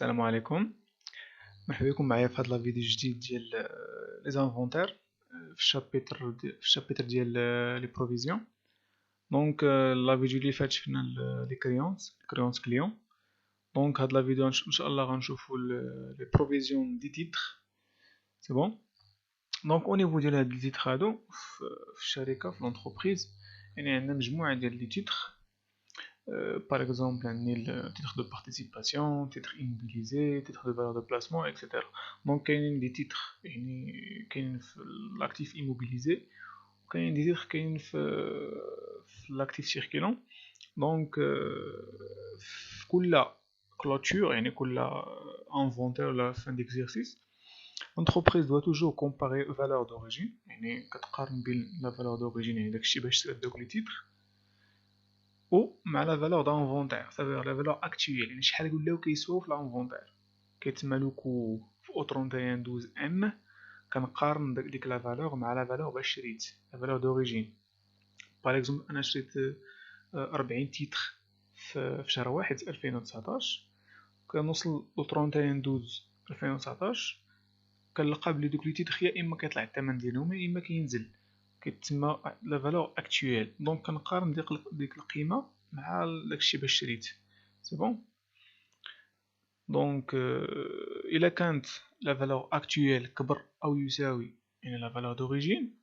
السلام عليكم. مرحبا بكم معايا في هذا الفيديو الجديد ديال لي زانفونتير في الشابتر ديال لي بروفيزيون. دونك لا فيديو اللي فات شفنا لي كريونس كليون. دونك هاد لا فيديو ان شاء الله غنشوفوا لي بروفيزيون دي تيتر. سي بون. دونك او نيفو ديال هاد لي تيتر هادو في الشركه في لونتربريز، يعني عندنا مجموعه ديال لي تيتر. Par exemple, un titre de participation, titre immobilisé, titre de valeur de placement, etc. Donc, il y a des titres qui sont l'actif immobilisé, il y a des titres qui sont l'actif circulant. Donc, la clôture, la inventaire à la fin d'exercice, l'entreprise doit toujours comparer valeur d'origine, la valeur d'origine et les titres. او مع لا فالور دانفونتير، صافي لا فالور اكطويل، يعني شحال ولاو كيسواو في لانفونتير. كيتسمى لوكو في او 3112 ام. كنقارن ديك لا فالور مع لا فالور باش شريت لا فالور دوريجين. باغ اكزومبل انا شريت 40 تيتر في شهر واحد 2019، كنوصل لو 3112 2019 كنلقى بلي دوك لي تيتر يا اما كيطلع الثمن ديالهم يا اما كينزل، كيتسمى لا فالور اكطويل. دونك كنقارن ديك القيمه مع داكشي باش شريت. سي بون. دونك الا كانت لا فالور اكطويل كبر او يساوي يعني لا فالور دوريجين،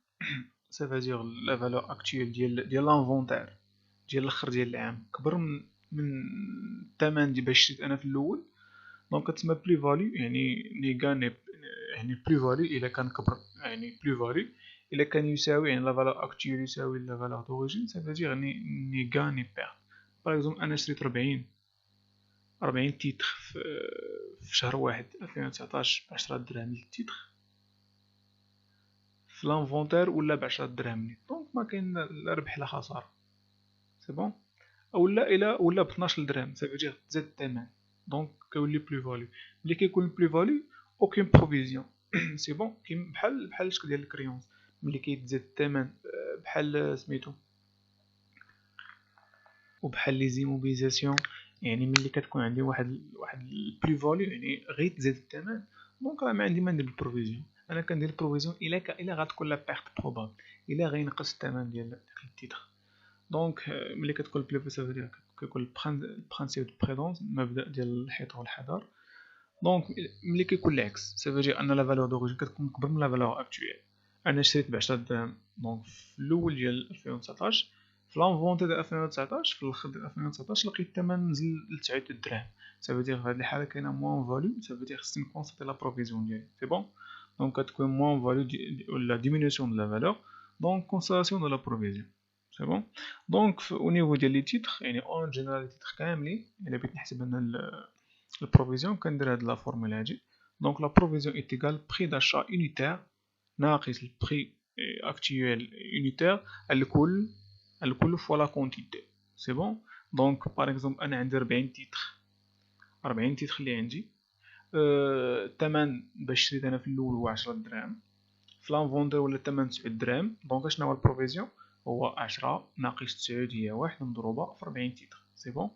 سافازير لا فالور اكطويل ديال لانفونتير ديال الاخر ديال العام كبر من الثمن باش شريت انا في الاول. دونك كتسمى بلي فاليو، يعني ني يعني بلي فاليو الا كان كبر، يعني بلي فاليو الا كان يساوي يعني لا فالور اكطويل يساوي لا فالور دوريجين، سافازير ني غان ني بيرد. باغ اكزومبل انا شريت 40 تيتر في شهر واحد 2019 ب10 دراهم للتيتر في لانفونتير، ولا ب10 دراهم نيت. دونك ما كاين لا ربح لا خساره. سي بون. ولا ب 12 درهم، سافير تزاد الثمن، دونك كيولي بلو فاليو. ملي كيكون بلو فاليو اوكين بروفيزيون. سي بون. كيما بحال الشكل ديال الكريونس ملي كيتزاد الثمن، بحال سميتو وبحال لي زيموبيليزاسيون. يعني ملي كتكون عندي واحد البلو فاليو يعني غير تزاد الثمن، دونك راه ما عندي ما ندير بالبروفيزيون. انا كندير البروفيزيون الا غتكون لا بيرت بروبابل، الا غينقص الثمن ديال داك التيتر. دونك ملي كتكون بلو فاليو كيكون البرانسيب دو بريدونس، المبدا ديال الحيطه والحذر. دونك ملي كيكون العكس، سافير ان لا فالور دوريجين كتكون كبر من لا فالور اكطويل. انا شريت ب 10 دراهم دونك في الاول ديال 2019، في لانفونتي ديال 2019 في الاخر ديال 2019 لقيت الثمن نزل ل 9 دراهم. سافير في هذه الحاله كاينه موان فاليو، سافير خصني نكونسيتي لا بروفيزيون ديالي. سي بون. دونك كتكون موان فاليو ولا ديمينيسيون دو لا فالور، دونك كونسيتاسيون دو لا بروفيزيون. سي بون. دونك او نيفو ديال لي تيتر، يعني اون جينيرال لي تيتر كاملين، الا بغيت نحسب انا البروفيزيون كندير هاد لا فورمول هادي. دونك لا بروفيزيون ايت ايكال بري داشا يونيتير ناقص البري اكطويل يونيتير الكل فوا لا كونتيتي. سي بون. دونك باغ اكزومبل انا عندي 40 تيتر اللي عندي، الثمن باش شريت انا في الاول هو 10 دراهم، في لانفوندور ولا الثمن 9 دراهم. دونك شنو هو البروفيزيون؟ هو 10 ناقص 9 هي 1 مضروبه في 40 تيتر. سي بون.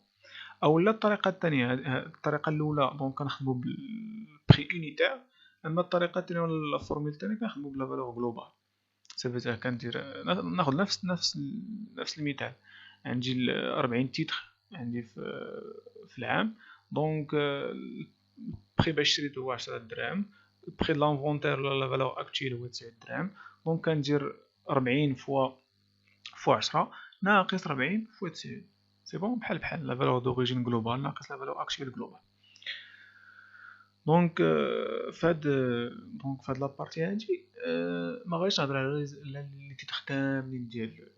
اولا الطريقه الثانيه، الطريقه الاولى دونك كنخدموا بالبري يونيتير، اما الطريقه الثانيه ولا الفورمول الثانيه كنخدموا بلا فالور جلوبال. سافيتها كندير ناخذ نفس المثال. عندي 40 تيتر عندي في العام، دونك البري باش شريت هو 10 دراهم، البري لانفونتير ولا لا فالور اكطويل هو 9 دراهم. دونك كندير 40 فوا 10 ناقص 40 فوا 9. سي بون. بحال لا فالور دوريجين جلوبال ناقص لا فالور اكطويل جلوبال. دونك فهاد لابارتي هادي ما غاديش نهضر على لي تيتر كاملين ديال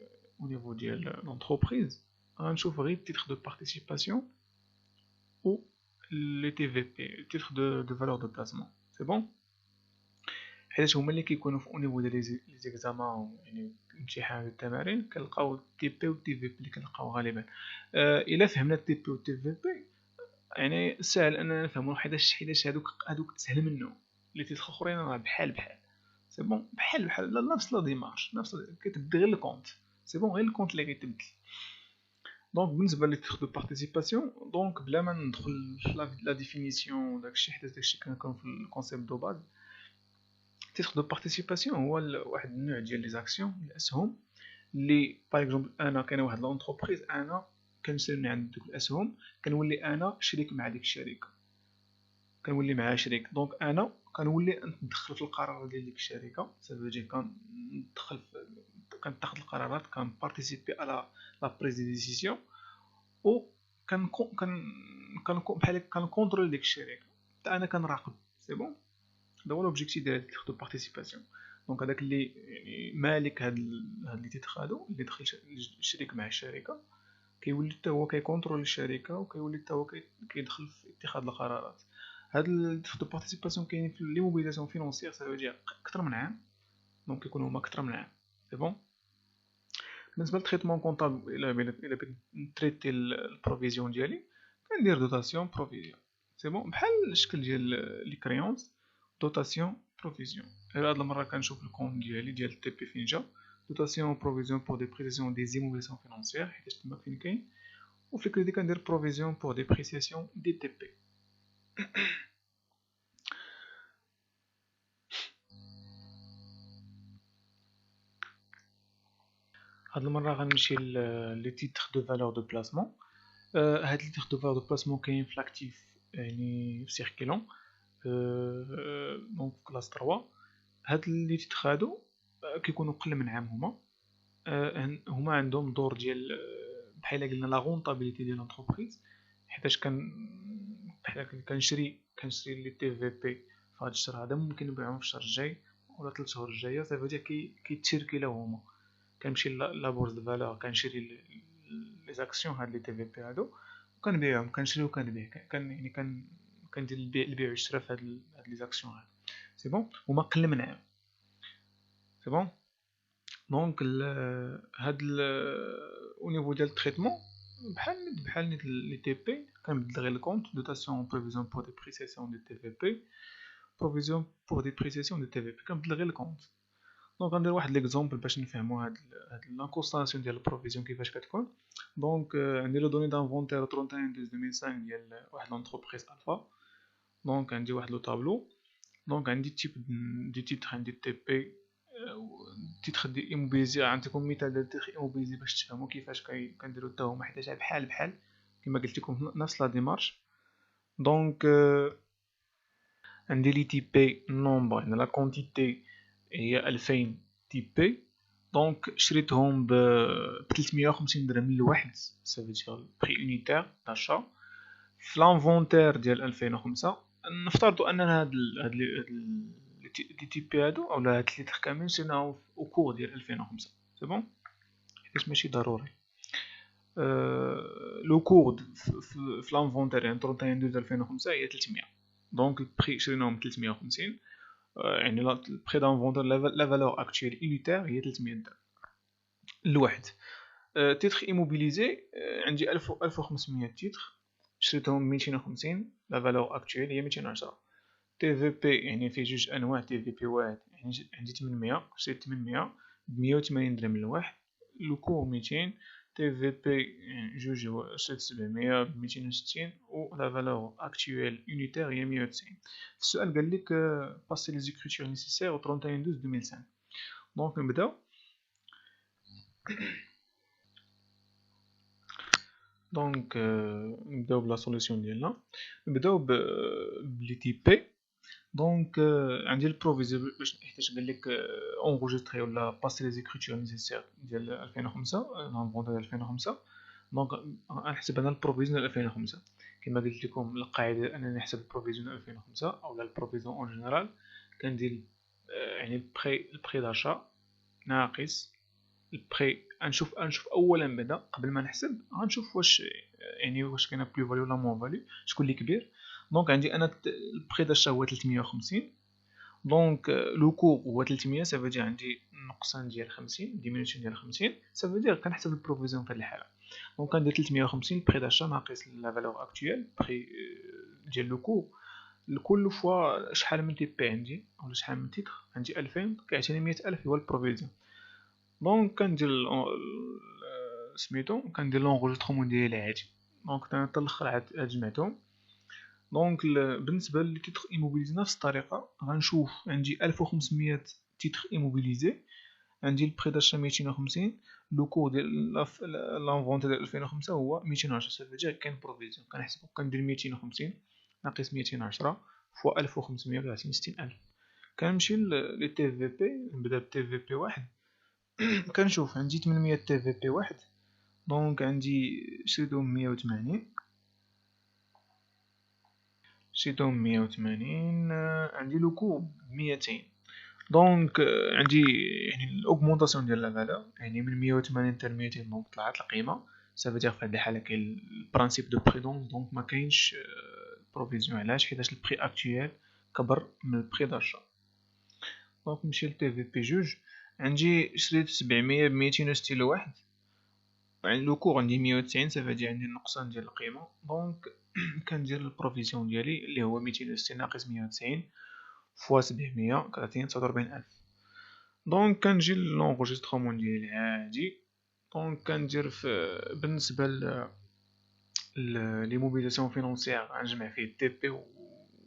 او نيفو ديال لونتربريز، غنشوف غير تيتر دو بارتيسيباسيون و لي تي في بي، تيتر دو فالور دو بلاسمون. سي بون. حيت هما اللي كيكونوا في او نيفو ديال لي زيكزامان، يعني الامتحان التمارين كنلقاو تي بي و تي في بي اللي كنلقاو غالبا. الا فهمنا تي بي و تي في بي يعني ساهل اننا نفهموا حيتاش هادوك سهل منه. لي تيتر اخرين راه بحال سي بون. بحال نفس لا ديمارش، نفس كتبدل غير الكونت. سي بون. غير الكونت اللي كيتبدل. دونك بالنسبه لي تيتر دو بارتيسيباسيون، دونك بلا ما ندخل في لا ديفينيسيون داكشي حيت داكشي كنكون في الكونسيبت دو باز. تيتر دو بارتيسيباسيون هو واحد النوع ديال لي زاكسيون الاسهم اللي باغ اكزومبل انا كاينه واحد لونتربريز انا كنشري من عند دوك الاسهم، كنولي انا شريك مع ديك الشركه، كنولي معها شريك. دونك انا كنولي ندخل في القرارات ديال ديك الشركه، سافوجي كندخل كنتاخذ القرارات، كنبارتيسيبي على لا بريز دي ديسيزيون، و كنكون بحال كنكونترول ديك الشركه حتى انا كنراقب. سي بون، هذا هو لوبجيكتيف ديال التيتر دو بارتيسيباسيون. دونك هذاك اللي يعني مالك هاد لي تيتر هادو اللي دخل شريك مع الشركه، كيولي حتى هو كيكونترول الشركه، وكيولي حتى هو كيدخل في اتخاذ القرارات. هاد التيتر دو بارتيسيباسيون كاينين في لي موبيليزاسيون فينونسيير، سافو اكثر من عام، دونك كيكونوا هما اكثر من عام. سي بون. بالنسبه للتريتمون كونطابل، الا بغيت نتريتي البروفيزيون ديالي، كندير دوتاسيون بروفيزيون. سي بون، بحال الشكل ديال لي كريونس، دوتاسيون بروفيزيون. غير هاد المره كنشوف الكونت ديالي ديال تي بي فين جا، دوتاسيون بروفيزيون بور دي بريسيسيون دي زيموبيليزاسيون فينونسيير حيت تما فين كاين، وفي الكريدي كندير بروفيزيون بور دي بريسيسيون دي تي بي. هاد المره غنمشي لي تيتر دو فالور دو بلاسمون. هاد لي تيتر دو فالور دو بلاسمون كاين في لاكتيف، يعني في سيركيلون، دونك كلاس 3. هاد لي تيتر هادو كيكونوا قل من عام، هما عندهم دور ديال بحال قلنا لا غونطابيليتي ديال لونتربريز، حيتاش بحال كنشري لي تي في بي في هاد الشهر هذا، ممكن نبيعهم في الشهر الجاي ولا 3 شهور الجايه. صافي دير كيتشركيلاو هما، كنمشي لا بورصه دو فالور، كنشري لي زاكسيون هاد لي تي في بي هادو، وكنبيعهم، كنشري وكنبيع، يعني كندير البيع والشراء في هاد لي زاكسيون هادو. سي بون، هما قل من عام. سي بون. دونك هاد او نيفو ديال التريتمون، بحال نيت لي تي بي، كنبدل غير الكونت دوتاسيون بروفيزيون بور دي بريسيسيون دي تي في بي، بروفيزيون بور دي بريسيسيون دي تي في بي، كنبدل غير الكونت. دونك غندير واحد ليكزومبل باش نفهموا هاد لانكونستاسيون ديال البروفيزيون كيفاش كتكون. دونك عندي لو دوني دانفونتير 31/12/2005 ديال واحد لونتربريز الفا. دونك عندي واحد لو طابلو، دونك عندي تيب دي تيتر، عندي تي بي، تيتر دي ايموبيليزي. عندكم مثال ديال تيتر ايموبيليزي باش تفهموا كيفاش كنديروا حتى هما، حيت بحال كما قلت لكم نفس لا ديمارش. دونك عندي لي تي بي نومبر، يعني لا كونتيتي هي 2000 تي بي، دونك شريتهم ب 350 درهم لواحد، سافيتير بري اونيتير داشا في لانفونتير ديال 2005. نفترضوا اننا هاد لي تي بي هادو اولا هاد ليتر كاملين شريناهم او كور ديال 2005. سي بون، حيت ماشي ضروري لو كور في لانفونتير يعني 31/12/2005 هي 300، دونك البري شريناهم 350، يعني البري دانفونتير لا فالور اكتويل اونيتير هي 300 درهم لواحد. تيتر ايموبيليزي عندي 1500 تيتر، شريتهم 250، لا فالور اكتويل هي 210. تي في بي يعني فيه جوج انواع، تي في بي واحد يعني عندي 800، شريت 800 ب 180 درهم لواحد، لو كور 200. تي في بي جوج شريت 700 ب 260، و لا فالور اكتويل اونيتير هي 190. السؤال قال لك باسي لي زيكريتور نيسيسير au 31/12/2005. دونك نبداو. دونك نبداو بلا سوليسيون ديالنا، نبداو بلي تي بي. دونك عندي البروفيزور باش حيتاش قال لك اونغوجيستري ولا باسي لي زيكريتور نيسيسير ديال 2005 لانفونتير ديال 2005. دونك غنحسب انا البروفيزيون ديال 2005 كما قلت لكم. القاعده انني نحسب البروفيزيون 2005 اولا البروفيزيون اون جينيرال، كندير يعني البري داشا ناقص البري. غنشوف اولا بعدا قبل ما نحسب، غنشوف واش يعني واش كاينه بلو فاليو ولا مون فاليو، شكون اللي كبير. دونك عندي انا البري داشا هو 350، دونك لو كور هو 300، سافو دير عندي نقصان ديال 50، ديمينيسيون ديال 50، سافو دير كنحسب البروفيزيون في هذه الحاله. دونك كندير 350 بري داشا ناقص لا فالور اكطويل بري ديال لو كور، لكل فوا شحال من تي بي عندي ولا شحال من تيتر عندي 2000 كيعطيني 100000 هو البروفيزيون. دونك كندير سميتو كندير لونغوجيسترومون ديالي عادي. دونك انا حتى الاخر عاد جمعتهم. دونك بالنسبه لي تيتر ايموبيليزي نفس الطريقه، غنشوف عندي 1500 تيتر ايموبيليزي، عندي البري داشا 250، لو كور ديال لافونت ديال 2005 هو 210. سافو كاين بروفيزيون، كنحسبو كندير 250 ناقص 210 فوا 1500 كيعطيني 60000. كنمشي لي تي في بي، نبدا بتي في بي واحد. كنشوف عندي 800 تي في بي واحد، دونك عندي شريتهم 180 عندي لو كو 200. دونك عندي يعني الاوغمونطاسيون ديال لا فالور، يعني من 180 حتى 200 دونك طلعت القيمه. صافي في هاد الحاله كاين البرانسيپ دو بريدونس، دونك ما كاينش بروفيزيون. علاش؟ حيتاش البري اكطويل كبر من البري داشا. دونك نمشي لتي في بي جوج، عندي شريت 700 ب 261، يعني لو كور عندي 190، صافي عندي النقصان ديال القيمه. دونك كندير البروفيزيون ديالي اللي هو 260 ناقص 190 فوا 700 كتعطيني 49000. دونك كنجي لونغوجيسترومون ديالي عادي. دونك كندير بالنسبه لي موبيليزاسيون فينونسيير غنجمع فيه تي بي و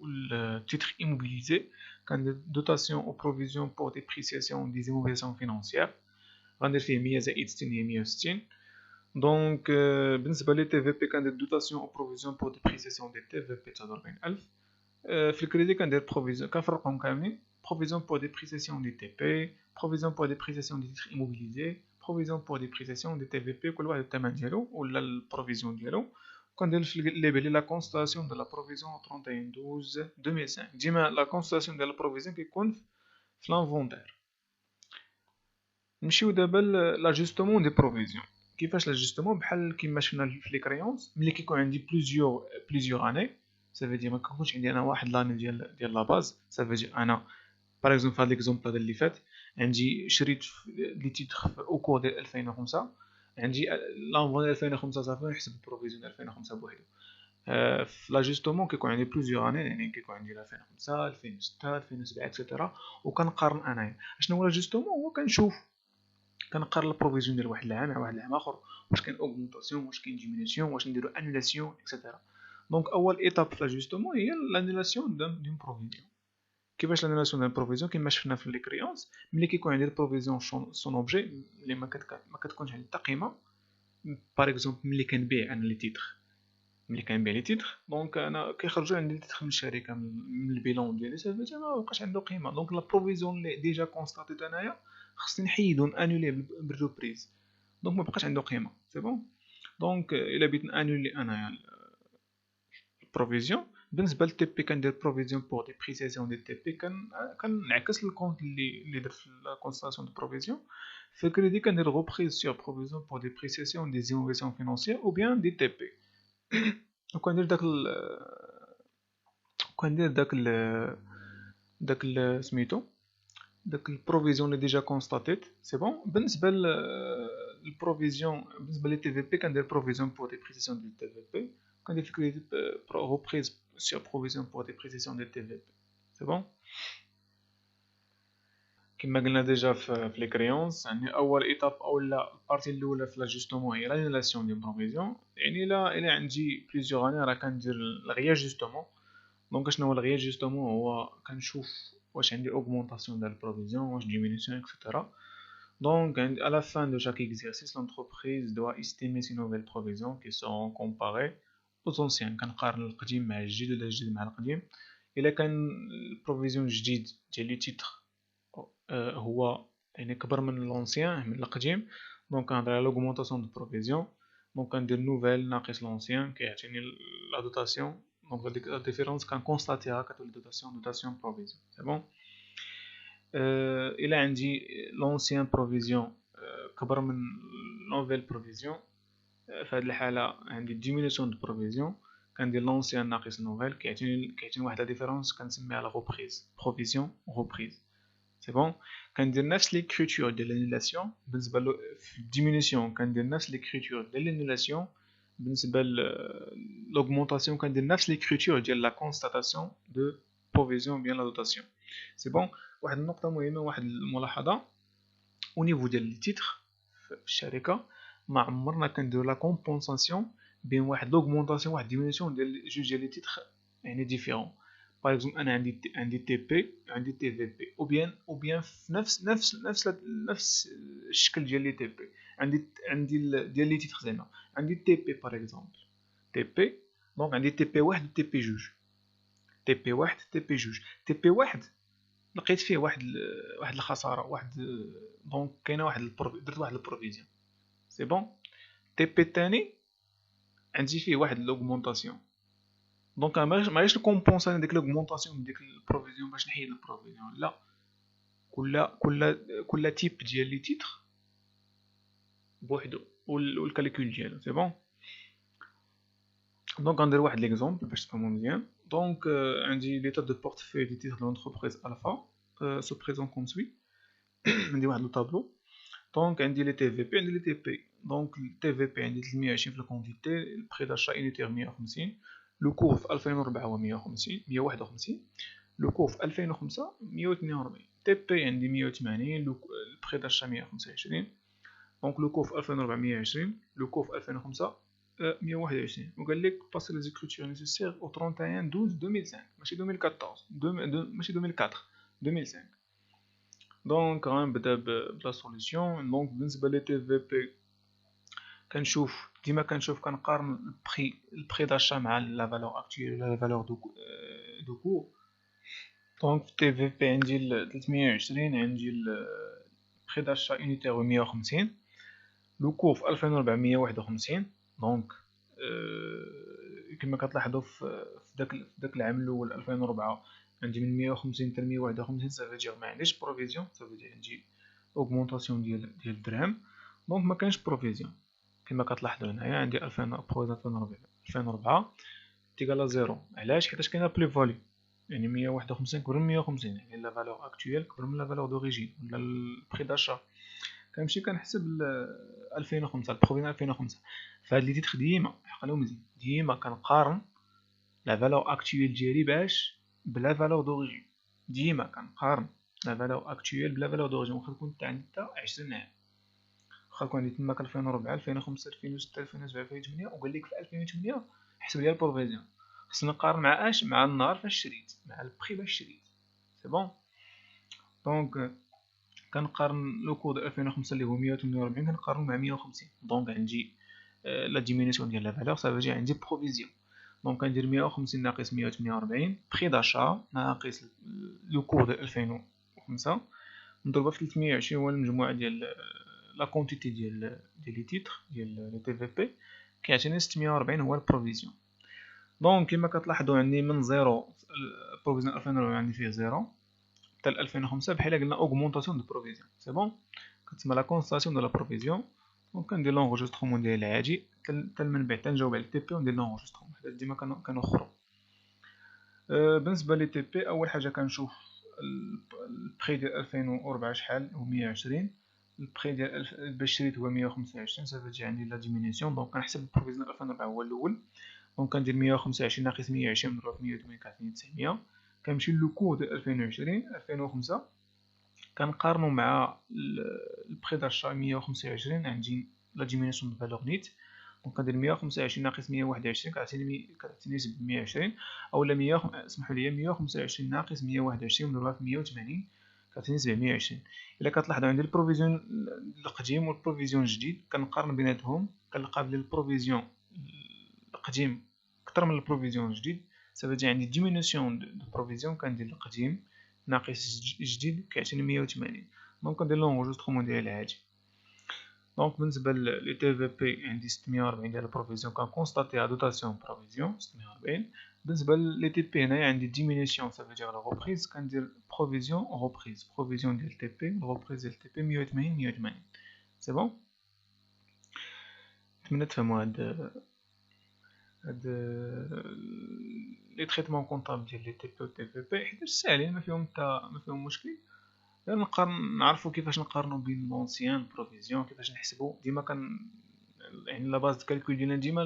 التيتر ايموبيليزي. كندير دوتاسيون او بروفيزيون بور ديبريسياسيون دي موبيليزاسيون فينونسيير، غندير فيه 100 زائد 60 هي 160. دونك بالنسبه لي تي في بي كندير دوتاسيون او بروفيزيون بور ديبريسياسيون دي تي في بي 49000. في الكريدي كندير بروفيزيون، كنفرقهم كاملين: provision pour dépréciation des TP, provision pour dépréciation des titres immobilisés, provision pour dépréciation des TVP. كل واحد الثمن ديالو ولا البروفيزيون ديالو. كندير في الليبل لا كونستاتاسيون ديال لا بروفيزيون 31/12/2005. ديما لا كونستاتاسيون ديال البروفيزيون كيكون في لانفونتير. نمشيو دابا لاجوستمون دي بروفيزيون. كيفاش لاجوستمون؟ بحال كيما شفنا في لي كريونس، ملي كيكون عندي بليزيور اني، صافي ديما كنكونش عندي انا واحد لاني ديال لا باز. صافي انا باغ اكزومبل في هاد ليكزومبل اللي فات عندي شريت لي تيتر او كور ديال 2005، عندي لانفون ديال 2005 صافي نحسب البروفيزيون ديال 2005 بوحدو. في لاجوستمون كيكون عندي بليزيور اني، يعني كيكون عندي 2005 2006 2007 اكسيتيرا، وكنقارن انايا. شنو هو لاجوستمون؟ هو كنقارن البروفيزيون ديال واحد العام مع واحد العام اخر، واش كاين اوغمونطاسيون، واش كاين ديمينيسيون، واش نديرو انولاسيون اكسيتيرا. دونك اول ايتاب في لاجوستمون هي لانولاسيون دون بروفيزيون. كيفاش لانولاسيون ديال البروفيزيون؟ كما شفنا في لي كريونس، ملي كيكون عندي البروفيزيون سون اوبجي اللي ما كتكونش عندي حتى قيمه. باغ اكزومبل ملي كنبيع انا لي تيتر، دونك انا كيخرجوا عندي لي تيتر من الشركه من البيلون ديالي، صافي ما بقاش عنده قيمه. دونك لا بروفيزيون اللي ديجا كونستاتيت انايا خصني نحيدو انولي بالروبريز، دونك ما بقاش عنده قيمه. سي بون. دونك الا بغيت انولي انايا البروفيزيون بالنسبه للتي بي، كندير بروفيزيون بور ديبريسياسيون دي تي بي، كنعكس الكونت اللي درت في لا كونستاتاسيون دو بروفيزيون. في الكريدي كندير روبريز سور بروفيزيون بور ديبريسياسيون دي زينوفاسيون فينونسيير او بيان دي تي بي. وكندير داك سميتو داك البروفيزيون اللي ديجا كونستاتيت. سي بون. بالنسبه للبروفيزيون بالنسبه لي تي في بي كندير بروفيزيون بور ديبريسياسيون دي تي في بي، كندير في الكريدي روبريز سور بروفيزيون بور ديبريسياسيون دي تي في بي. سي بون. كما قلنا ديجا في لي كريونس، يعني اول ايتاب اولا البارتي الاولى في لاجوستومون هي لانولاسيون ديال بروفيزيون. يعني الا عندي بليزيور اني راه كندير الرياجوستومون. دونك شنو هو الرياجوستومون؟ هو كنشوف واش عندي اوغمونطاسيون ديال البروفيزيون، واش ديمينيسيون اكسيتيرا. دونك à la fin de chaque exercice, l'entreprise doit estimer ses nouvelles provisions qui seront comparées aux anciennes. كنقارن القديم مع الجديد ولا الجديد مع القديم. الا كان البروفيزيون الجديد ديال لي تيتر هو يعني كبر من لونسيان من القديم، دونك كنهضر على l'augmentation de provision. دونك كندير نوفيل ناقص لونسيان كيعطيني لا دوتاسيون. دونك هاديك لا ديفيرونس كنكونستاتيها كتولي دوتاسيون بروفيزيون. سي بون. الا عندي لونسيان بروفيزيون كبر من نوفيل بروفيزيون، في هاد الحاله عندي ديمينيسيون دو بروفيزيون، كندير لونسيان ناقص نوفيل كيعطيني واحد لا ديفيرونس كنسميها لا روبريز، بروفيزيون روبريز. سي بون. كندير نفس ليكريتور ديال لانولاسيون بالنسبه في الديمينيسيون، كندير نفس ليكريتور ديال لانولاسيون. بالنسبه لوغمونطاسيون كندير نفس ليكريتور ديال لا كونستاتاسيون دو بروفيزيون بيان لا دوتاسيون. سي بون. واحد النقطه مهمه، واحد الملاحظه او نيفو ديال لي تيتر في الشركه، ما عمرنا كنديرو لا كومبونساسيون بين واحد لوغمونطاسيون واحد ديمينيسيون ديال جوج ديال لي تيتر يعني ديفيرون. باغ اكزومبل انا عندي تي بي عندي تي في بي، او بيان في نفس الشكل ديال لي تي بي. عندي ديال لي تيتر زعما عندي تي بي باغ اكزومبل تي بي. دونك عندي تي بي واحد و تي بي جوج، تي بي واحد تي بي جوج. تي بي واحد لقيت فيه واحد الخساره، دونك كاينه درت واحد البروفيزيون سي بون. تي بي الثاني عندي فيه واحد لوغمونطاسيون، دونك ما غايش نكومبونسا ديك لوغمونطاسيون بديك البروفيزيون باش نحيد البروفيزيون، لا. كل تيب ديال لي تيتر بوحدو والكالكول ديالو سي بون. دونك غندير واحد ليكزومبل باش تفهمو مزيان. دونك عندي ليطاب دو بورتفوي دي تيتر لونتربريز الفا سو بريزون كوم سوي. عندي واحد لو طابلو. دونك عندي لي تي في بي عندي لي تي بي. دونك التي في بي عندي 320 في الكونتيتي، البري داشا انيتير 150، لو كور في 2004 هو 151، لو كور في 2005 148. تي بي عندي 180، البري داشا 125. دونك لو كور في 2004 120، لو كور في 2005 121. وقال لك باسي لي زيكريتور نيسيسير او 31 12 2005 ماشي 2014 ماشي 2004 2005. دونك غنبدا بلا سوليسيون. دونك بالنسبه لي تي في بي كنشوف ديما كنقارن البري داشا مع لا فالور اكطويل ولا لا فالور دو كور. دونك في تي في بي عندي 320، عندي البري داشا يونيتير 150، لو كور في 2451. دونك كما كتلاحظوا في داك العام الاول 2004 عندي من 150 حتى 151، صافي ما عنديش بروفيزيون، صافي عندي اوغمونطاسيون ديال الدرهم. دونك ما كانش بروفيزيون كما كتلاحظوا هنايا. عندي 2004 تيكالا زيرو. علاش؟ حيتاش كاينه بلي فاليو، يعني 151 كبر من 150، يعني لا فالور اكطويل كبر من لا فالور دوريجين ولا البري داشا. كنمشي كنحسب 2005 البروفيزيون 2005. فهاد لي تيتر ديما عقلو مزيان، ديما كنقارن لا فالور اكطويل ديالي بلا فالور دوريجين. ديما كنقارن لا فالور اكطويل بلا فالور دوريجين، واخا تكون عندي حتى 20 عام. واخا تكون عندي تماك 2004 2005 2006 2007 2008، وقال لك في 2008 حسب لي البروفيزيون. خصني نقارن مع مع النهار فاش شريت، مع البري باش شريت سي بون. دونك كنقارن لو كود 2005 اللي هو 148 كنقارن مع 150. دونك عندي لا ديمينيسيون ديال لا فالور صافي عندي بروفيزيون. دونك كندير 150 ناقص 148 بري داشا ناقص لو كود 2005 نضربها في 320 هو المجموعه ديال لا كونتيتي ديال لي تيتر ديال لي تي في بي، كيعطيني 640 هو البروفيزيون. دونك كما كتلاحظوا عندي من زيرو البروفيزيون 2004 عندي فيه زيرو حتى 2005 بحال قلنا اوغمونطاسيون دو بروفيزيون سي بون. كتسمى لا كونستاسيون دو لا بروفيزيون. دونك كندير لونغوجسترومون ديالي العادي حتى المنبع حتى نجاوب على التي بي وندير لونغوجسترومون حيت ديما كنوخرو. بالنسبه لي تي بي اول حاجه كنشوف البري ديال 2004 شحال هو 120، البري ديال باش شريت هو 125، صافي تجي عندي لا ديمينيسيون. دونك كنحسب البروفيزيون 2004 هو الاول. دونك كندير 125 ناقص 120 مضروب في 180 كيعطيني 900. كنمشي لو كود 2020 2005 كنقارنو مع البري داشا 125 عندي لا ديمينيسيون دو فالور نيت. دونك كندير 125 ناقص 121 كتعطيني 720، اولا 100 اسمحوا لي 125 ناقص 121 مضروبه في 180 كتعطيني 720. الا كتلاحظوا عندي البروفيزيون القديم والبروفيزيون الجديد كنقارن بيناتهم كنلقى بلي البروفيزيون القديم اكثر من البروفيزيون الجديد. صافي عندي ديمينيسيون دو بروفيزيون كندير القديم ناقص الجديد كيعطيني 180. دونك كندير لونغوجسترومون ديالي عادي. دونك بالنسبه لي تي في بي عندي 640 ديال البروفيزيون كنكونستاتيها دوطاسيون بروفيزيون 640. بالنسبه لي تي بي هنايا عندي ديمينيسيون صافي ديال غوبريز كندير بروفيزيون غوبريز، بروفيزيون ديال تي بي غوبريز ديال تي بي 180 180 سي بون. نتمنى تفهموا هاد لي تريتمون كونطابل ديال لي تي بي و تي في بي حيت ساهلين ما فيهم مشكل. نعرفوا كيفاش نقارنوا بين لونسيان بروفيزيون، كيفاش نحسبوا ديما يعني لا باز كالكول ديالنا ديما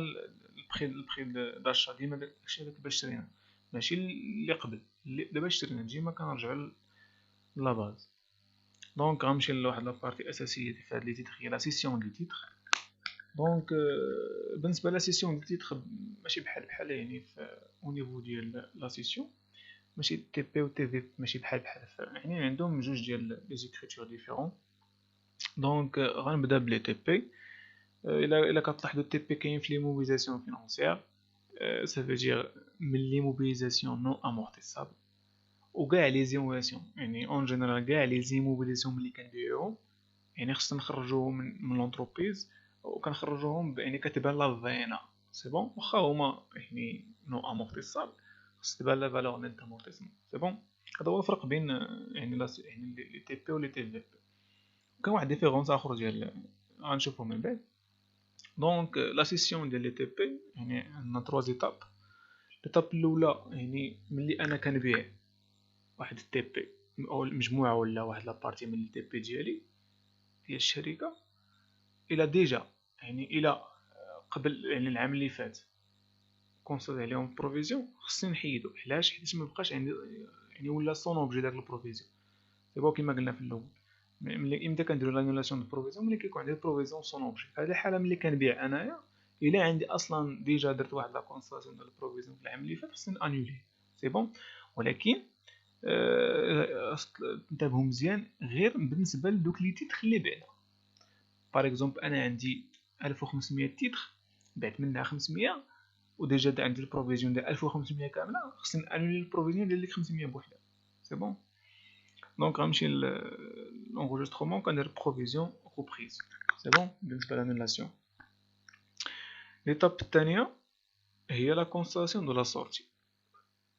البري داشا ديما داكشي اللي باش شرينا ماشي اللي قبل اللي دابا شرينا ديما كنرجعوا لا باز. دونك غنمشي لواحد لابارتي اساسيه في هاد لي تيتر هي لا سيسيون دي تيتر. دونك بالنسبه لا سيسيون ديال تيتر ماشي بحال يعني في او نيفو ديال لا سيسيون، ماشي تي بي و تي في ماشي بحال يعني عندهم جوج ديال لي زيكريتور ديفيرون. دونك غنبدا بلي تي بي. الا كتلاحظوا تي بي كاين في لي موبيليزاسيون فينانسيير، ça veut dire من لي موبيليزاسيون نو امورتيسابل، وكاع لي زيموبيليزاسيون يعني اون جينيرال كاع لي زيموبيليزاسيون ملي كنديروهم يعني خصنا نخرجوهم من لونتربريز، وكنخرجوهم يعني كتبان لا فينا سي بون، واخا هما يعني نو امورتيسابل خص تبان لا فالور نيت امورتيسمون سي بون. هذا هو الفرق بين يعني يعني لي تي بي و لي تي في بي. كان واحد ديفيرونس اخر ديال غنشوفو من بعد. دونك لا سيسيون ديال لي تي بي يعني عندنا 3 زيتاب. ليتاب الاولى يعني ملي انا كنبيع واحد التي بي او مجموعه ولا واحد لابارتي من التي بي ديالي ديال الشركه، الى ديجا يعني الى قبل يعني العام اللي فات كونسيط عليهم بروفيزيون، خصني نحيدو. علاش؟ حيت ما بقاش عندي يعني ولا سون اوبجي داك البروفيزيون. دابا كيما قلنا في الاول، ملي امتى كنديرو لانولاسيون دو بروفيزيون؟ ملي كيكون عندي بروفيزيون سون اوبجي. في هذه الحاله ملي كنبيع انايا الا عندي اصلا ديجا درت واحد لا كونسيطاسيون ديال البروفيزيون في العام اللي فات، خصني انولي سي بون. ولكن انتبهوا مزيان غير بالنسبه لدوك لي تيتر اللي بعنا. باغ اكزومبل انا عندي 1500 تيتر، بعت منها 500 وديجا عندي البروفيزيون ديال 1500 كامله، خصني انولي البروفيزيون ديال ديك 500 بوحدها سي بون. دونك غنمشي لونغوجيسترومون كندير بروفيزيون روبريز سي بون بالنسبه لانولاسيون. ليتاب الثانيه هي لا كونستاتاسيون دو لا سورتي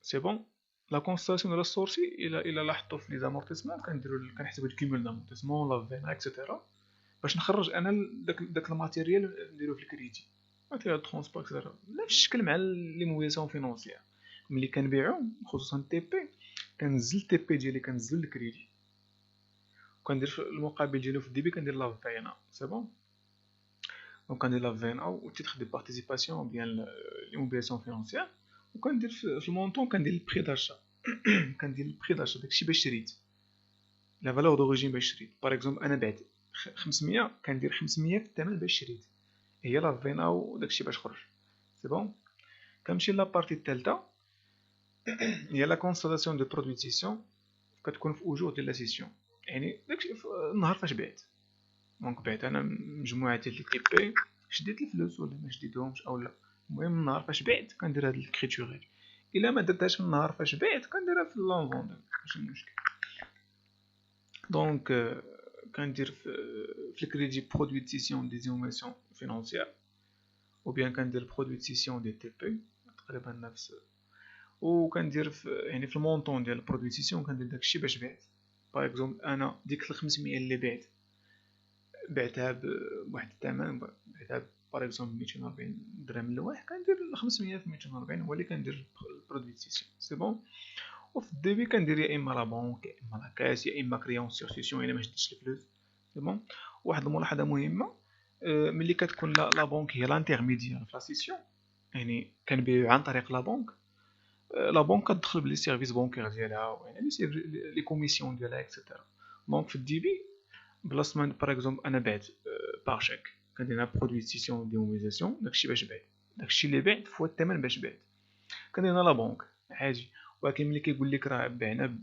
سي بون. لا كونستاتاسيون دو لا سورتي الى لاحظتوا في لي زامورتيسمون كنحسبوا الكيمول دامورتيسمون لا فين اكسيتيرا باش نخرج انا داك الماتيريال نديرو في الكريدي، ماتيريال ترونسبور اكسيتيرا نفس الشكل مع لي موبيليزاسيون فينونسيير. ملي كنبيعو خصوصا تي بي، كنزل تي بي ديالي كنزل الكريدي وكندير في المقابل ديالو في الديبي كندير لا فينا سي بون. دونك كندير لا فين او تيتر دي بارتيسيباسيون ديال لي موبيليزاسيون فينونسيير، وكندير في المونطون كندير البري داشا كندير البري داشا داكشي باش شريت لا فالور دوريجين باش شريت. باغ اكزومبل انا بعت 500 كندير 500 في الثمن باش شريت، هي لا فينا وداكشي باش خرج سي بون. كنمشي لابارتي الثالثه هي لا كونستاتاسيون دو برودوي سيسيون، كتكون في وجوه ديال لا سيسيون يعني داكشي النهار فاش بعت. دونك بعت انا مجموعه ديال لي تي بي، شديت الفلوس ولا ما شديتهمش او لا، المهم النهار فاش بعت كندير هاد الكريتور هادي. الا ما درتهاش النهار فاش بعت كنديرها في لونفوند ماشي مشكل. دونك كندير في الكريدي برودوي دو سيسيون دي زينوفاسيون فينونسيير، ou bien كندير برودوي دو سيسيون دي تي بي تقريبا نفس، وكندير يعني في المونطون ديال برودوي دو سيسيون كندير داكشي باش بعت. باغ اكزومبل انا ديك ال 500 اللي بعتها بواحد الثمن، بعتها باغ اكزومبل 240 درهم لواحد، كندير 500 في 240 هو اللي كندير البرودوي دو سيسيون سي بون. وفي الديبي كندير يا اما لا بونك يا اما لا كاس يا اما كريون سور سيسيون الا ما شديتش الفلوس سي بون. واحد الملاحظه مهمه، ملي كتكون لا بونك هي لانترميديير في لا سيسيون يعني كنبيعو عن طريق لا بونك، لا بونك كتدخل بلي سيرفيس بونكير ديالها يعني لي كوميسيون ديالها اكسيتيرا. دونك في الديبي بلاص ما باغ اكزومبل انا بعت باغ شيك كندير برودوي سيسيون دي موبيليزاسيون، داكشي باش بعت، داكشي اللي بعت فوا الثمن باش بعت كندير لا بونك عادي. ولكن ملي كيقول لك راه بعنا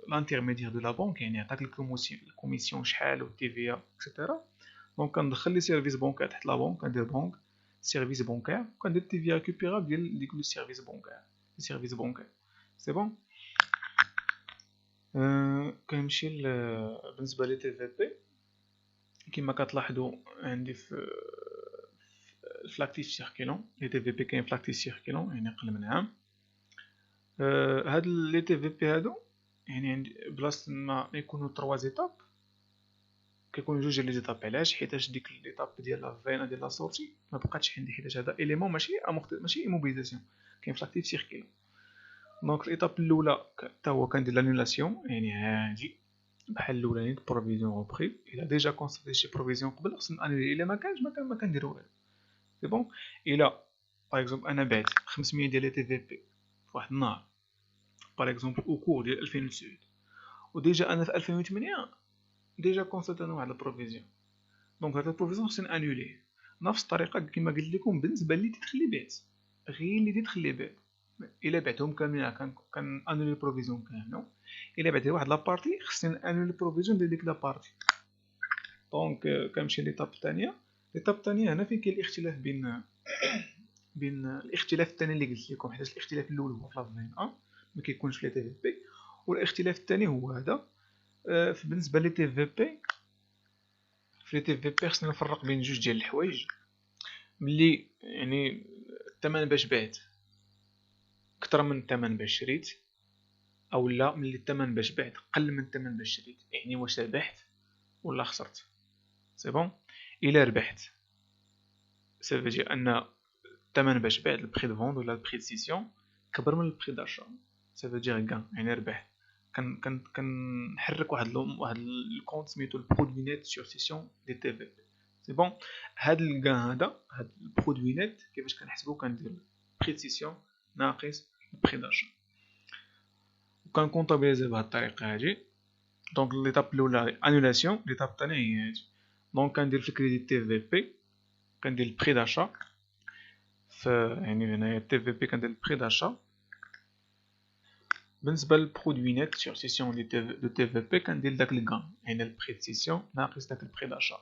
لانترميديير دو لا بونك يعني عطاك الكوميسيون شحال و تي في اكسيتيرا، دونك كندخل لي سيرفيس بونكير تحت لا بونك كندير بونك سيرفيس بونكير وكندير تي في ريكوبيرابل ديال ديك لو سيرفيس بونكير سيرفيس بونكير سي بون. كنمشي بالنسبه لي تي في بي كما كتلاحظوا عندي في لاكتيف سيركيلون لي تي في بي كاين في لاكتيف سيركيلون يعني قل من عام. هاد لي تي في بي هادو يعني عندي بلاصه ما يكونوا 3 زيتاب كيكونوا جوج ديال لي زيتاب. علاش؟ حيتاش ديك ليطاب ديال لا فينا ديال لا سورتي ما بقاتش عندي، حيتاش هذا اليمون ماشي ايموبيليزاسيون كاين في لاكتيف سيركيلون. دونك الايطاب الاولى حتى هو كندير لانولاسيون يعني عادي بحال الاولاني بروفيزيون روبري. الا ديجا كونستاتي شي بروفيزيون قبل خصني انولي، الا ما كانش ما كندير والو سي بون. الا باغ اكزومبل انا بعت 500 ديال لي تي في بي في واحد النهار باغ اكزومبل او كور ديال 2009 وديجا انا في 2008 ديجا كونستاتي واحد البروفيزيون، دونك هاد البروفيزيون خصني انوليه. نفس الطريقه كما قلت لكم بالنسبه لي تيتر لي بعت، غير لي تيتر لي بعت الا بعتهم كاملين كان انولي البروفيزيون كامله. الا بعت واحد لابارتي خصني انولي البروفيزيون ديال ديك لابارتي. دونك كنمشي ليطاب الثانيه. ليطاب الثانيه هنا فين كاين الاختلاف بين الاختلاف الثاني اللي قلت لكم، حيت الاختلاف الاول هو في لافين ا ما كيكونش في لي تي في بي، والاختلاف الثاني هو هذا. بالنسبه لي تي في بي، في لي تي في بي خصني نفرق بين جوج ديال الحوايج. ملي يعني الثمن باش بعت اكثر من الثمن باش شريت، او لا ملي الثمن باش بعت قل من الثمن باش شريت، يعني واش ربحت ولا خسرت. سي بون. الا ربحت سافو ان الثمن باش بعت البري دو فوند ولا البري دو سيسيون كبر من البري داشا، سافو كان يعني ربح. كنحرك واحد الكونت سميتو البرودوي نيت سور سيسيون دي تي في. سي بون. هاد الكان هاد البرودوي نيت كيفاش كنحسبو؟ كندير بري دو سيسيون ناقص البري داشا، وكنكونطابيليزي بهاد الطريقه هادي. دونك ليطاب الاولى انولاسيون، ليطاب الثانيه هي هادي. دونك كندير في الكريديت تي في بي كندير البري داشا، يعني هنايا تي في بي كندير البري داشا. بالنسبه للبرودوي نيت سور سيسيون دو تي في بي كندير داك الكان، يعني البري دو سيسيون ناقص داك البري داشا.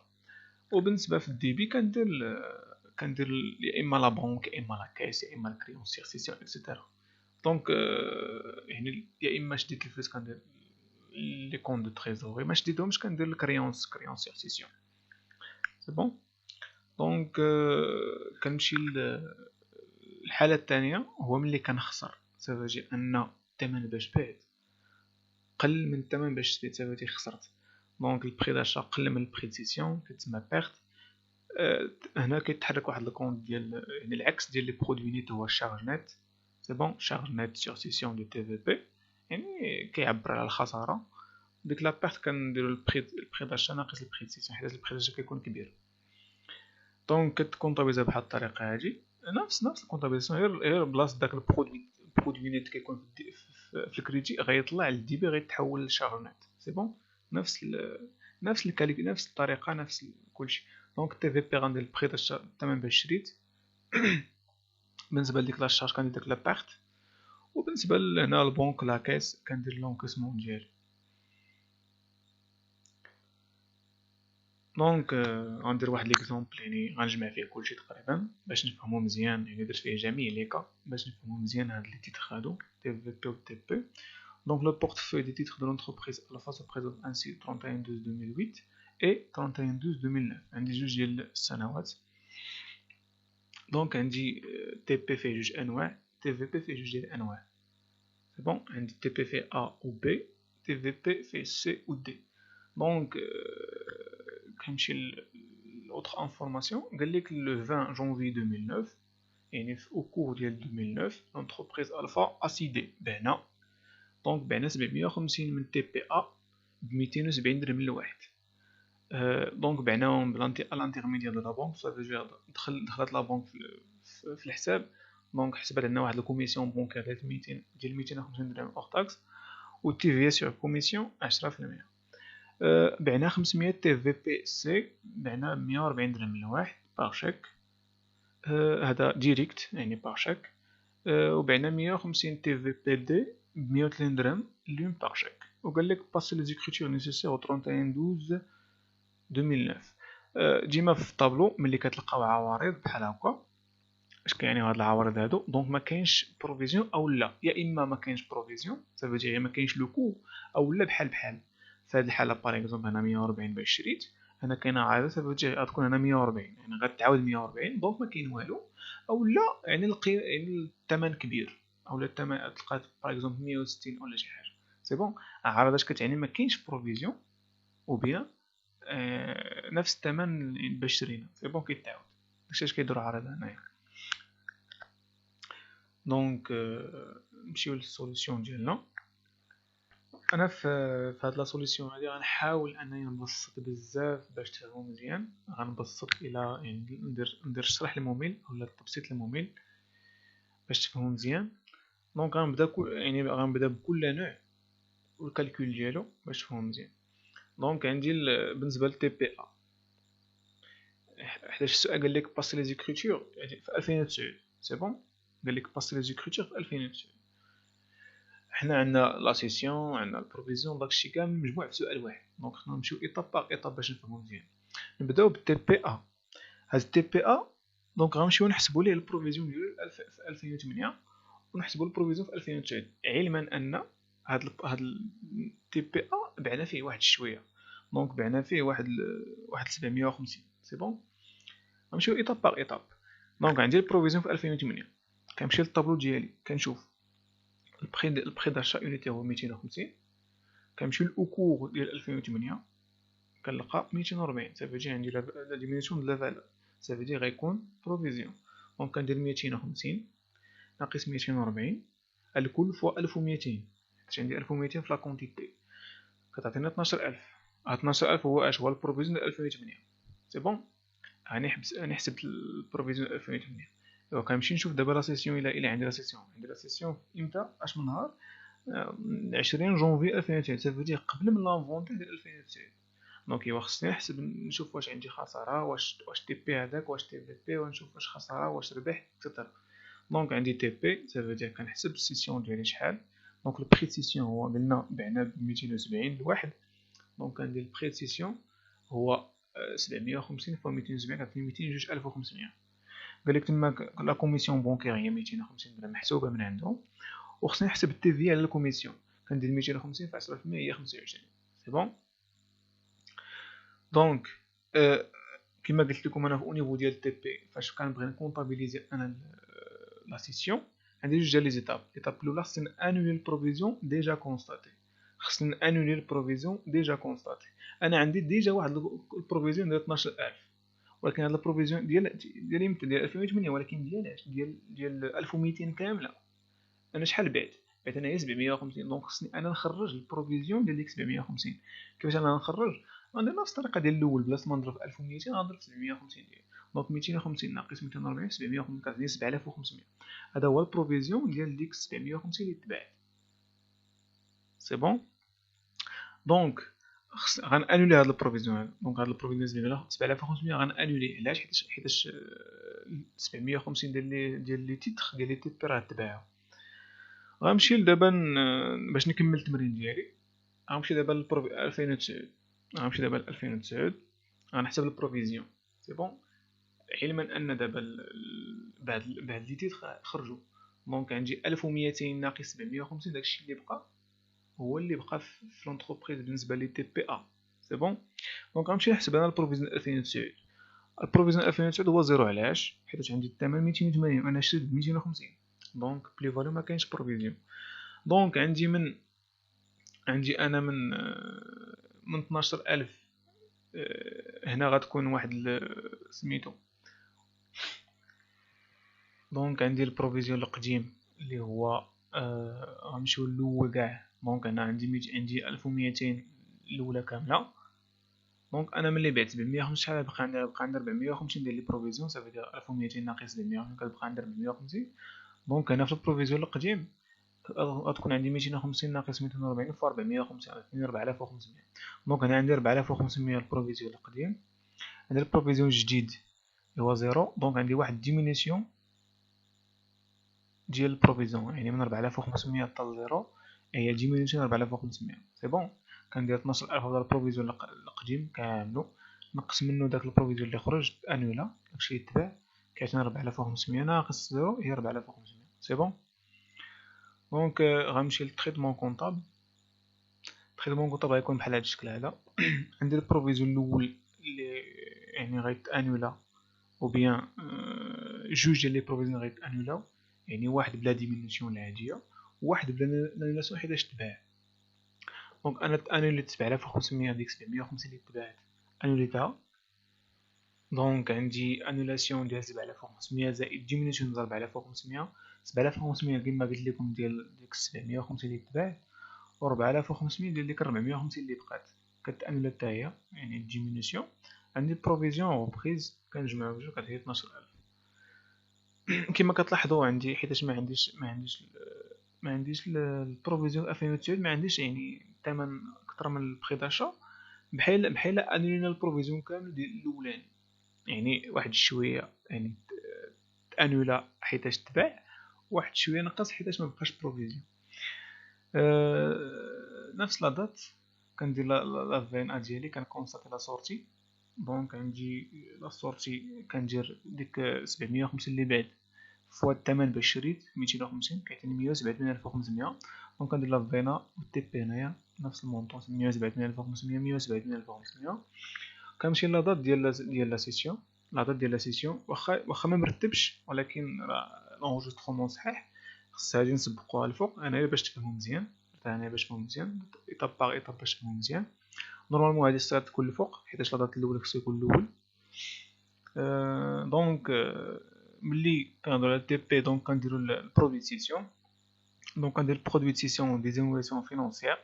وبالنسبه في الدي بي كندير يا اما لا بنك يا اما لا كايس يا اما الكريون سور سيسيون اكسيتيرا. دونك يعني يا اما شديت الفلوس كندير لي كونط دو تريزوري، ما شديتهمش كندير الكريون سور سيسيون. سي بون. دونك كنمشي الحاله الثانيه، هو ملي كنخسر سافاجي ان الثمن باش بعت قل من الثمن باش شريت، سافاجي خسرت. دونك البري داشا قل من البري ديسيسيون كتسمى بيرت. هنا كيتحرك واحد الكونط ديال يعني العكس ديال لي برودوي نيت هو الشارج نيت. سي بون. شارج نيت سور سيسيون دو تي في بي يعني كيعبر على الخساره. ديك لا بيرت كنديرو البري داشا ناقص البري ديسيسيون، حيت البري داشا كيكون كبير. دونك كتكونطابيزا بهاد الطريقه هادي، نفس الكونطابيزاسيون، غير بلاصه داك البرودوي نيت كيكون في الكريدي غيطلع للدي بي غيتحول لشارج نيت. سي بون. نفس الكاليكول، نفس الطريقه، نفس كلشي. دونك تي في بي غندير البري داشا الثمن باش شريت. بالنسبه لديك لا شارج كندير داك لا بيرت. وبالنسبه لهنا البنك لا كايس كندير لونكيسمون ديالي. دونك غندير واحد ليكزومبل يعني غنجمع فيه كلشي تقريبا باش نفهمو مزيان، يعني درت فيه جميع لي كا باش نفهمو مزيان هاد لي تيتر هادو تي في بي و تي بي. دونك لو portefeuille des titres de l'entreprise à la fois se présente ainsi 31/12/2008 et 31/12/2009. عندي جوج ديال السنوات. دونك عندي تي بي فيه جوج انواع، تي في بي فيه جوج ديال الانواع. سي بون. عندي تي بي فيه A و B، تي في بي فيه C و D. دونك كنمشي l'autre information قال لك le 20 janvier 2009 يعني au cours ديال 2009 l'entreprise Alpha a cédé بعنا. دونك بعنا 750 من تي بي A ب 270 درهم لواحد. دونك بعناهم بالانترميديير دو لا بنك، صافي دخلت لا بنك في الحساب. دونك حسبت لنا واحد الكوميسيون بونكير ديال 250 درهم اوغ تاكس، و تي في سور كوميسيون 10%. بعنا 500 تي في بي سي، بعنا 140 درهم لواحد باغ شيك، هذا ديريكت يعني باغ شيك. وبعنا 150 تي في بي دي ب 130 درهم لون باغ شيك. وقال لك باسي لي زيكريتور نيسيسير au 31/12/2009. ديما في الطابلو ملي كتلقاو عوارض بحال هكا، اش كيعني هاد العوارض هادو؟ دونك ما كاينش بروفيزيون او لا، يا اما ما كاينش بروفيزيون صافي دير ما كاينش لو كو، او لا بحال. في هاد الحاله باغ اكزومبل هنا 140 باش شريت، هنا كاينه عارضه صافي دير غتكون هنا 140 يعني غتعاود 140، دونك ما كاين والو. او لا يعني يعني الثمن كبير، او لا الثمن تلقات باغ اكزومبل 160 ولا شي حاجه. سي بون. عارضه اش كتعني؟ ما كاينش بروفيزيون او بيان نفس الثمن باش شرينا. سي بون كيتعاود. داكشي اش كيديروا عارضه هنايا. دونك نمشيو للسوليسيون ديالنا. انا في هاد لا سوليسيون هادي غنحاول انني نبسط بزاف باش تفهموا مزيان. غنبسط الى يعني ندير الشرح الممل ولا التبسيط الممل باش تفهموا مزيان. دونك غنبدا بكل نوع والكالكول ديالو باش تفهموا مزيان. دونك عندي بالنسبه للتي بي ا، حيت السؤال قال لك باسي لي زيكريتور في 2009 سي بون، قال لك باسي لي زيكريتور في 2009. حنا عندنا لا سيسيون، عندنا البروفيزيون، داكشي كامل مجموع في سؤال واحد. دونك خصنا نمشيو ايطاب باغ ايطاب باش نفهمو مزيان. نبداو بالتي بي ا. هاد التي بي ا دونك غنمشيو نحسبو ليه البروفيزيون ديالو في 2008 ونحسبو البروفيزيون في 2009، علما ان هاد التي بي ا بعنا فيه واحد شويه. دونك بعنا فيه واحد 750 سي بون. غنمشيو ايطاب باغ ايطاب. دونك عندي البروفيزيون في 2008، كنمشي للطابلو ديالي كنشوف البخي داشا يونيتي هو 250. كنمشيو للأكور ديال 2008 كنلقى 240. صافي عندي لا ديمينيسيون دو لا فالور، صافي غيكون بروفيزيون. دونك كندير 250 ناقص 240 الكل فوا 1200، حيت عندي 1200 في لا كونتيتي كتعطينا 12000. 12000 هو اش؟ هو البروفيزيون ديال 2008 سي بون. هاني حسبت البروفيزيون 2008. ايوا كنمشي نشوف دابا لا سيسيون. الا عندي لا سيسيون، عندي لا سيسيون امتى؟ اش من نهار؟ 20 جونفي 2009، صافي قبل من لانفونتي ديال 2009. دونك ايوا خصني نحسب نشوف واش عندي خساره، واش تي بي هذاك، واش تي بي بي، ونشوف واش خساره واش ربح اكسترا. دونك عندي تي بي صافي كنحسب السيسيون ديالي شحال. دونك البري سيسيون هو قلنا بعنا ب 270 لواحد. دونك كندير البري سيسيون هو 750 فوا 270 كتعطيني 202,500. قالك تما لا كوميسيون بونكير هي 250 درهم محسوبه من عندهم، وخصني نحسب التي في على الكوميسيون. كندير 250 في 10% هي 25 سي بون. دونك كما قلت لكم انا في اونيفو ديال التي بي فاش كنبغي نكونطابيليزي انا لا سيسيون عندي جوج ديال لي زيتاب. ليطاب الاولى خصني انولي البروفيزيون ديجا كونستاتي، خصني انولي البروفيزيون ديجا كونستاتي. انا عندي ديجا واحد البروفيزيون ديال 12000، ولكن هاد البروفيزيون ديال يمكن ديال 2008، ولكن ديالاش ديال 1200 كامله. انا شحال بعت انايا 750. دونك خصني انا نخرج البروفيزيون ديال ديك 750. كيفاش انا نخرج؟ غندير نفس الطريقه ديال الاول، بلاص ما نضرب 1200 غنضرب 750 ديال. دونك 250 ناقص 240 750 كتعطيني 7500. هذا هو البروفيزيون ديال ديك 750 اللي تباعت سي بون. دونك غنانولي هاد البروفيزيون هذا. دونك هاد البروفيزيون 7500 غنانولي. علاش؟ حيتاش 750 ديال لي تيتر ديال لي تيتر راه تباعوا. غنمشي دابا باش نكمل التمرين ديالي. غنمشي دابا ل 2009. غنمشي دابا ل 2009 غنحسب البروفيزيون سي بون، علما ان دابا بعد لي تيتر خرجوا. دونك عندي 1200 ناقص 750 داكشي اللي بقى هو اللي بقى في لونتربريز بالنسبه لي تي بي ا سي بون. دونك غنمشي نحسب انا البروفيزيون 2009. البروفيزيون 2009 هو زيرو. علاش؟ حيت عندي الثمن 280 وانا شريت ب 250. دونك بلي فاليو ما كاينش بروفيزيون. دونك عندي انا من 12000 هنا غتكون واحد سميتو. دونك عندي البروفيزيون القديم اللي هو غنمشيو للأول كاع. دونك انا عندي 1200 الاولى كامله. دونك انا ملي بعت 750 شحال بقى عندي 450 ديال لي بروفيزيون. صافي 1200 ناقص 750 كتبقى عندي 450. دونك هنا في البروفيزيون القديم غتكون عندي 250 ناقص 240 في 450 غتكون 4500. دونك هنا عندي 4500 البروفيزيون القديم. عندي البروفيزيون الجديد اللي هو زيرو. دونك عندي واحد ديمينيسيون ديال البروفيزيون، يعني من 4500 حتى لزيرو هي ديمينيسيون 4500 سي بون. كندير 12000 على البروفيزيون القديم كاملو، نقص منه داك البروفيزيون اللي خرج انولا داكشي اللي تباع كيعطينا 4500 ناقص زيرو هي 4500 سي بون. دونك غنمشي للتريتمون كونطابل. التريتمون كونطابل غيكون بحال هاد الشكل هذا. عندي البروفيزيون الاول اللي يعني غيتانولا او بيان جوج ديال لي بروفيزيون غيتانولاو، يعني واحد بلا ديمينيسيون العاديه وواحد بلا انولاسيون حيتاش تباع. دونك انا انوليت 7500 ديك 750 اللي تباعت انوليتها. دونك عندي انولاسيون ديال 7500 زائد ديمينيسيون ديال 4500. 7500 كما قلت لكم ديال ديك 750 اللي تباعت، و 4500 ديال ديك 450 اللي بقات كتانولا حتى هي يعني ديمينيسيون. عندي بروفيزيون وبريز كنجمعو بجوج كتعطي 12000. كما كتلاحظوا عندي حيتاش ما عنديش البروفيزيون 2009 ما عنديش يعني الثمن اكثر من البري داشا. بحال انولينا البروفيزيون كامل ديال الاولاني. يعني واحد شويه يعني تانولا حيتاش تباع، واحد شويه نقص حيتاش ما بقاش بروفيزيون. نفس لا دات كندير لا في ان ا ديالي، كنكونستاتي لا سورتي. دونك عندي لا سورتي كندير ديك 750 اللي بعد فوا الثمن باش شريت 250 كيعطيني 177500. دونك كندير لا فينا و تي بي هنايا نفس المونطون 177500 177500. كنمشي لا دات ديال لا سيسيون. لا دات ديال لا سيسيون واخا ما مرتبش، ولكن لونجسترومون صحيح، خص هادي نسبقوها الفوق انايا باش تفهمو مزيان. انايا باش تفهمو مزيان ايطاب باغ ايطاب باش تفهمو مزيان. نورمالمون هادي الصيغه تكون الفوق حيتاش لا دات الاول خصو يكون الاول. دونك ملي كنهضرو على تي بي دونك كنديرو البرودوي دو سيسيون. دونك كندير البرودوي دو سيسيون دي زانغولاسيون فينونسيير.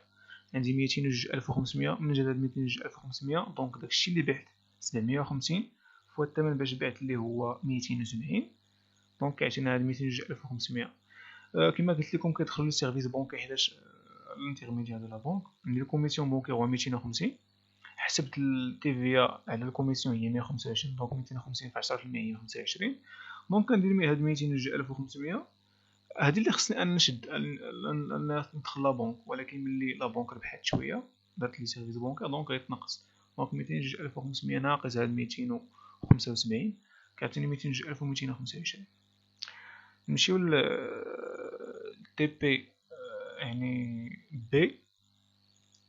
عندي 222500 من جداد 222500. دونك داكشي اللي بعت 750 فوا الثمن باش بعت اللي هو 270. دونك كيعطينا هاد 222500. كما قلت لكم كيدخلوا لي سيرفيس بونكي حيتاش الانترميديير دو لا بونك. عندي الكوميسيون بونكي هو 250. حسبت التي في على الكوميسيون هي 125. دونك 250 في 10% هي 25. دونك كندير هاد 222500 هادي اللي خصني انا نشد انا ندخل لا بونك، ولكن ملي لا بونك ربحات شويه درت لي سيرفيس بونكير دونك غيتنقص. دونك 222500 ناقص هاد 275 كيعطيني 222225. نمشيو ل تي بي يعني بي.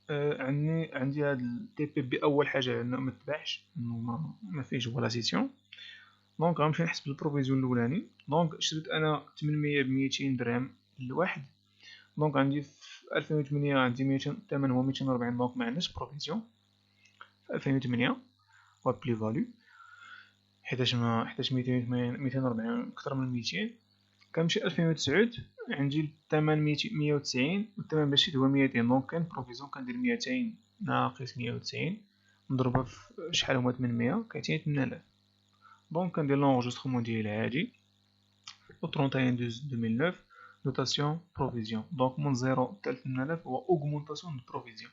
عندي هاد التي بي بي اول حاجه لانه ما تباعش، انه ما فيهش فوالا سيسيون. دونك غنمشي نحسب البروفيزيون الاولاني. دونك شريت انا 800 ب 200 درهم لواحد. دونك عندي في 2008 عندي 200 الثمن هو 240. دونك ما عندناش بروفيزيون في 2008 هو بلي فالو حيتاش 240 اكثر من 200. كنمشي 2009 عندي الثمن 190 والثمن باش شريت هو 200. دونك كاين بروفيزيون كندير 200 ناقص 190 نضربها في شحال هما 800 كيعطيني 8000. دونك كندير لونجسترومون ديالي عادي au 31/12/2009 notation provision. Donc من 0 حتى 8000 هو augmentation de provision.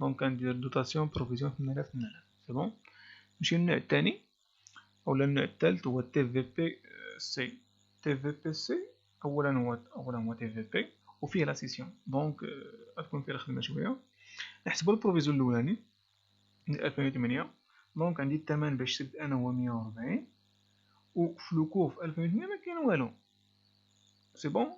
دونك كندير دوتاسيون بروفيزيون 8000 سي بون. نمشيو للنوع الثاني اولا النوع الثالث هو تي في بي سي. تي في بي سي اولا هو تي في بي وفيه لا سيسيون. دونك غتكون فيه الخدمه شويه. نحسبو البروفيزيون الاولاني 2008. دونك عندي الثمن باش شريت انا هو 140 وفي لو كور في 2008 ما كاين والو. سي بون.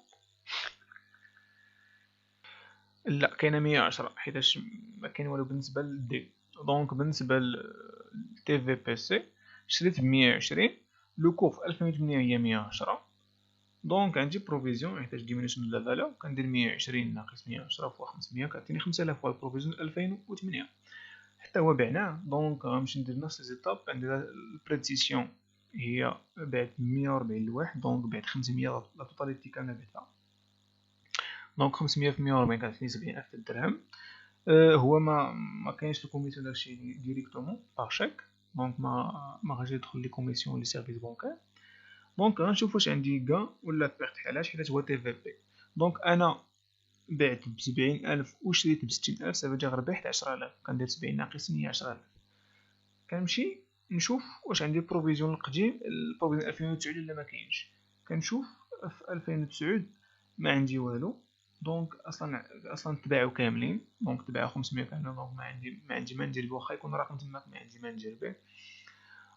لا كاينه 110 حيتاش ما كاين والو بالنسبه للدي. دونك بالنسبه لتي في بي سي شريت ب 120. لو كور في 2008 هي 110. دونك عندي بروفيزيون حيتاش ديمينيسيون دو لا فالور كندير 120 ناقص 110 فوا 500 كتعطيني 5000 هو البروفيزيون 2008 حتى هو بعناه. دونك غنمشي ندير نفس لي زيتاب. عندي البريديسيون هي بعت 140 لواحد. دونك بعت 500 لا توتاليتي كامله بعتها. دونك 500 في 140 كتعطيني 70000 درهم. هو ما كاينش الكوميسيون داكشي ديريكتومون باغ شيك. دونك ما غاديش يدخل لي كوميسيون لي سيرفيس بونكير. دونك غنشوف واش عندي كا ولا بيرت حالاش حيت هو تي في بي. دونك انا بعت ب 70000 وشريت ب 60000 صافي جا ربحت 10000. كندير 70 ناقص 100 10000. كنمشي نشوف واش عندي بروفيزيون القديم البروفيزيون 2009 ولا ما كاينش. كنشوف في 2009 ما عندي والو. دونك اصلا تباعوا كاملين. دونك تباعوا 500 كاملين. دونك ما عندي ما ندير به واخا يكون رقم تماك ما عندي ما ندير به.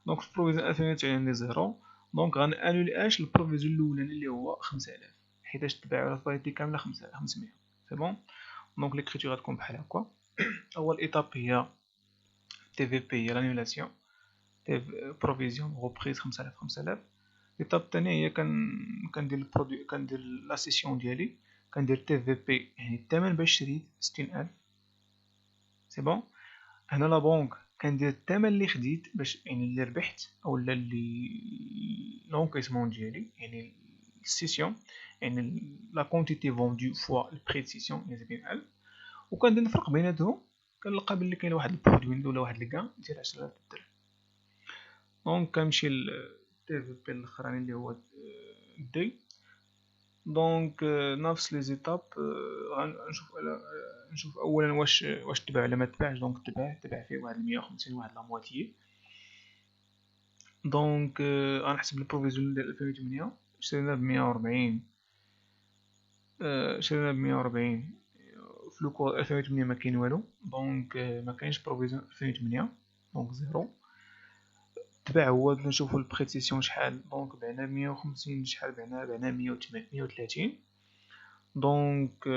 دونك في بروفيزيون 2009 عندي زيرو. دونك غنانولي اش البروفيزيون الاولاني اللي هو 5000 حيتاش تباعوا لا طايتي كامله 500 سي بون. دونك ليكريتور غتكون بحال هكا. اول ايطاب هي تي في بي هي لانولاسيون بروفيزيون غوبريز 5000. ليطاب الثانيه هي كندير البرودوي كندير لا سيسيون ديالي. كندير تي في بي يعني الثمن باش شريت 60000 سي بون. هنا لا بونك كندير الثمن اللي خديت باش يعني اللي ربحت اولا اللي لونكيسمون ديالي يعني السيسيون يعني لا كونتيتي فوندو فوا البري سيسيون يعني 70000. وكندير نفرق بيناتهم كنلقى بلي كاين واحد البرودوي ولا واحد الكا ديال 10000 درهم. دونك كنمشي للتي في بي الاخراني اللي هو دي. دونك نفس لي زيتاب. نشوف اولا واش تباع ولا ما تباعش. دونك تباع فيه واحد 150 واحد لا مواتيي. دونك غنحسب البروفيزيون ديال 2008. شرينا ب140، شرينا ب140 في لو كور 2008 ما كاين والو، دونك ما كاينش بروفيزيون 2008، دونك زيرو. تبع هو نشوفو البريسيسيون شحال، دونك بعنا 150 شحال، بعنا 130. دونك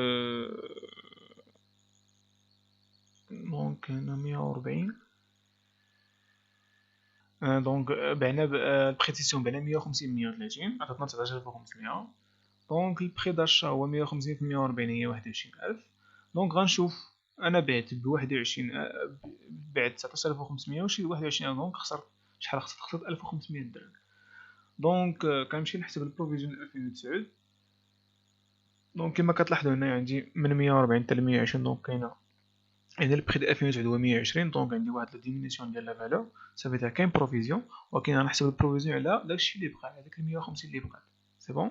هنا 140. دونك بعنا البريسيسيون بعنا 150 130 عطاتنا 19500. دونك البري داشا هو 150 في 140 هي 21000. دونك غنشوف انا بعت ب 21، بعت 19500 وشي 21000، دونك خسرت شحال؟ خسرت 1500 درهم. دونك كنمشي نحسب البروفيزيون 2009. دونك كما كتلاحظوا هنا عندي من 140 حتى ل 120، دونك كاينه يعني البري ديال 2009 هو 120، دونك عندي واحد لا ديمينيسيون ديال لا فالور، صافي كاين بروفيزيون، ولكن غنحسب البروفيزيون على داكشي اللي بقى، هذاك 150 اللي بقات. سي بون.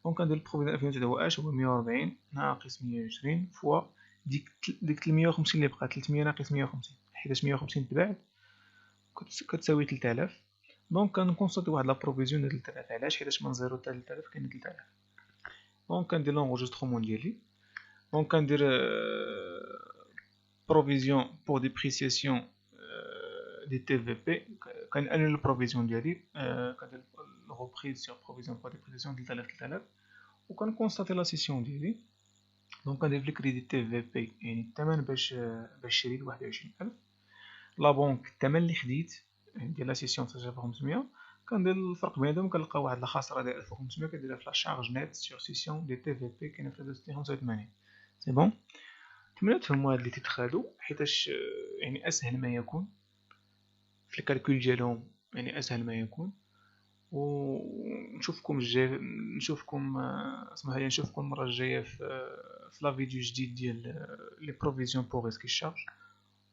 دونك غندير البروفيزيون 2009 هو اش، هو 140 ناقص 120 فوا ديك 150 اللي بقات، 300 ناقص 150، حيت 150 تباعت كتساوي 3000. دونك كنكونستاتي واحد لا بروفيزيون ديال 3000. علاش؟ حيت من 0 حتى 3000 كاين 3000. دونك كندير لونجسترومون ديالي. دونك كندير provision pour dépréciation des TVP. كنأنل البروفيزيون ديالي، كندير reprise sur provision pour dépréciation ديال 3000 وكنكونستاتي لا سيسيون ديالي. دونك كندير في الكريدي تي في بي يعني الثمن باش شريت 21000. لا بونك الثمن اللي خديت ديال لا سيسيون 13500. كندير الفرق بيناتهم كنلقى واحد الخساره ديال 1500 كديرها في لا شارج نيت سور سيسيون دي تي في بي كاينه في 385. سي بون. نتمنى تفهموا هاد لي تيتخادو، حيتاش يعني اسهل ما يكون في الكالكول ديالهم، يعني اسهل ما يكون. ونشوفكم الجاي، نشوفكم اسمح لي، نشوفكم المره الجايه في لا فيديو جديد ديال لي بروفيزيون بور ريسك الشارج.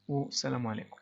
والسلام عليكم.